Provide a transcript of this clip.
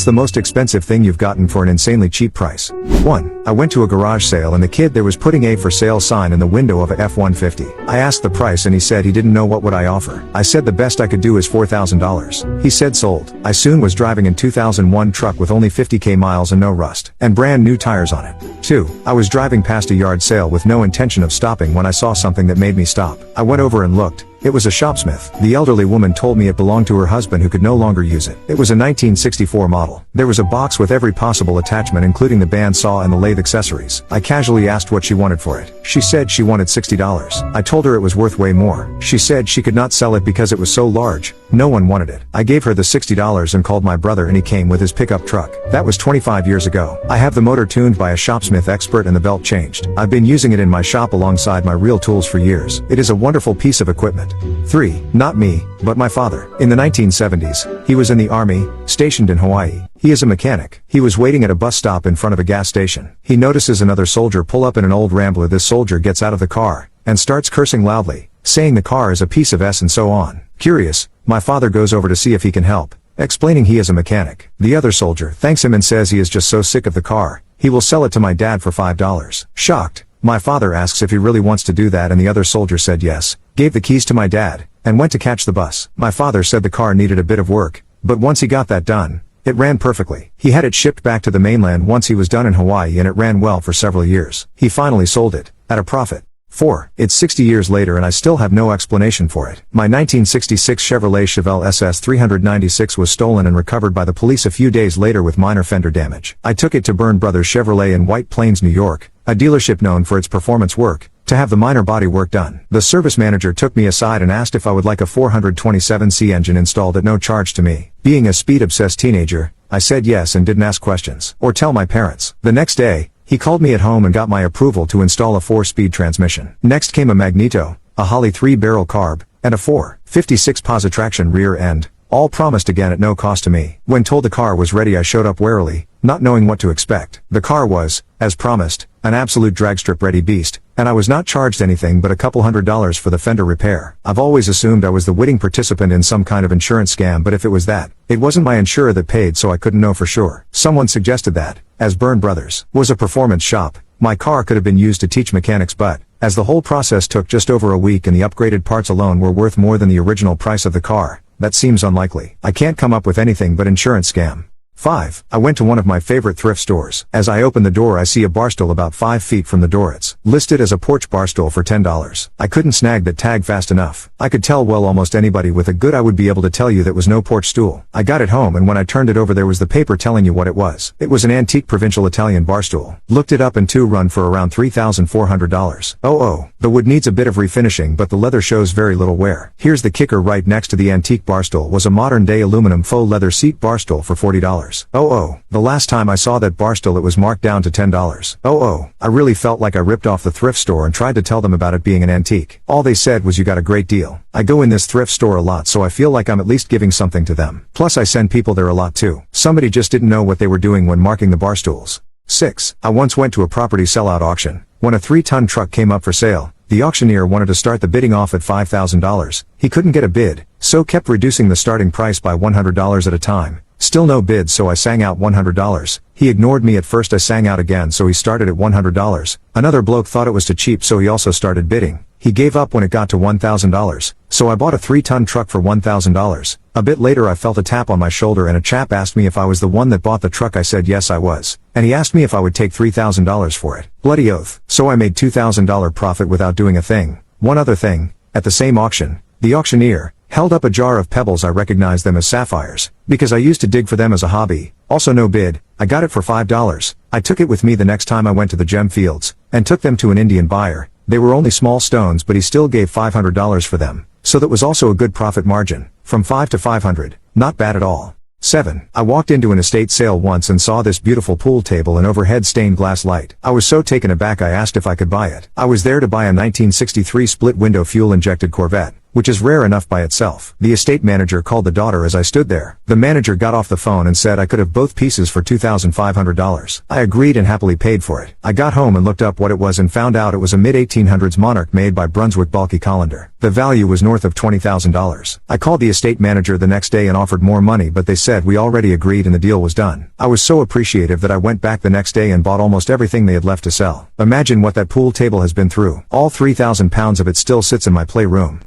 What's the most expensive thing you've gotten for an insanely cheap price? 1. I went to a garage sale and the kid there was putting a for sale sign in the window of a F-150. I asked the price and he said he didn't know what would I offer. I said the best I could do is $4,000. He said sold. I soon was driving in 2001 truck with only 50k miles and no rust, and brand new tires on it. 2. I was driving past a yard sale with no intention of stopping when I saw something that made me stop. I went over and looked. It was a Shopsmith. The elderly woman told me it belonged to her husband who could no longer use it. It was a 1964 model. There was a box with every possible attachment including the bandsaw and the lathe accessories. I casually asked what she wanted for it. She said she wanted $60. I told her it was worth way more. She said she could not sell it because it was so large. No one wanted it. I gave her the $60 and called my brother and he came with his pickup truck. That was 25 years ago. I have the motor tuned by a Shopsmith expert and the belt changed. I've been using it in my shop alongside my real tools for years. It is a wonderful piece of equipment. 3. Not me, but my father. In the 1970s, he was in the army, stationed in Hawaii. He is a mechanic. He was waiting at a bus stop in front of a gas station. He notices another soldier pull up in an old Rambler. This soldier gets out of the car and starts cursing loudly, saying the car is a piece of S and so on. Curious, my father goes over to see if he can help, explaining he is a mechanic. The other soldier thanks him and says he is just so sick of the car, he will sell it to my dad for $5. Shocked, my father asks if he really wants to do that and the other soldier said yes, gave the keys to my dad, and went to catch the bus. My father said the car needed a bit of work, but once he got that done, it ran perfectly. He had it shipped back to the mainland once he was done in Hawaii and it ran well for several years. He finally sold it, at a profit. 4. It's 60 years later and I still have no explanation for it. My 1966 Chevrolet Chevelle SS 396 was stolen and recovered by the police a few days later with minor fender damage. I took it to Byrne Brothers Chevrolet in White Plains, New York, a dealership known for its performance work, to have the minor body work done. The service manager took me aside and asked if I would like a 427C engine installed at no charge to me. Being a speed-obsessed teenager, I said yes and didn't ask questions or tell my parents. The next day, he called me at home and got my approval to install a 4-speed transmission. Next came a Magneto, a Holley 3-barrel carb, and a 456 Positraction rear end, all promised again at no cost to me. When told the car was ready I showed up warily, not knowing what to expect. The car was, as promised, an absolute dragstrip ready beast, and I was not charged anything but a couple $100 for the fender repair. I've always assumed I was the witting participant in some kind of insurance scam, but if it was that, it wasn't my insurer that paid, so I couldn't know for sure. Someone suggested that, as Byrne Brothers was a performance shop, my car could have been used to teach mechanics, but as the whole process took just over a week and the upgraded parts alone were worth more than the original price of the car, that seems unlikely. I can't come up with anything but insurance scam. 5. I went to one of my favorite thrift stores. As I open the door I see a bar stool about 5 feet from the door. It's listed as a porch bar stool for $10. I couldn't snag that tag fast enough. I could tell well almost anybody with a good eye would be able to tell you that was no porch stool. I got it home and when I turned it over there was the paper telling you what it was. It was an antique provincial Italian bar stool. Looked it up and run for around $3,400. The wood needs a bit of refinishing but the leather shows very little wear. Here's the kicker: right next to the antique bar stool was a modern day aluminum faux leather seat bar stool for $40. The last time I saw that bar stool it was marked down to $10. I really felt like I ripped off the thrift store and tried to tell them about it being an antique. All they said was you got a great deal. I go in this thrift store a lot so I feel like I'm at least giving something to them. Plus I send people there a lot too. Somebody just didn't know what they were doing when marking the bar stools. 6. I once went to a property sellout auction. When a 3-ton truck came up for sale, the auctioneer wanted to start the bidding off at $5,000. He couldn't get a bid, so kept reducing the starting price by $100 at a time. Still no bid, so I sang out $100. He ignored me at first. I sang out again, so he started at $100. Another bloke thought it was too cheap, so he also started bidding. He gave up when it got to $1,000, so I bought a 3-ton truck for $1,000. A bit later I felt a tap on my shoulder and a chap asked me if I was the one that bought the truck. I said yes I was, and he asked me if I would take $3,000 for it. Bloody oath. So I made $2,000 profit without doing a thing. One other thing, at the same auction, the auctioneer held up a jar of pebbles. I recognized them as sapphires, because I used to dig for them as a hobby. Also no bid. I got it for $5. I took it with me the next time I went to the gem fields, and took them to an Indian buyer. They were only small stones but he still gave $500 for them. So that was also a good profit margin, from $5 to $500, not bad at all. 7. I walked into an estate sale once and saw this beautiful pool table and overhead stained glass light. I was so taken aback I asked if I could buy it. I was there to buy a 1963 split-window fuel-injected Corvette. which is rare enough by itself. The estate manager called the daughter as I stood there. The manager got off the phone and said I could have both pieces for $2,500. I agreed and happily paid for it. I got home and looked up what it was and found out it was a mid-1800s monarch made by Brunswick Bulky Colander. The value was north of $20,000. I called the estate manager the next day and offered more money, but they said we already agreed and the deal was done. I was so appreciative that I went back the next day and bought almost everything they had left to sell. Imagine what that pool table has been through. All 3,000 pounds of it still sits in my playroom.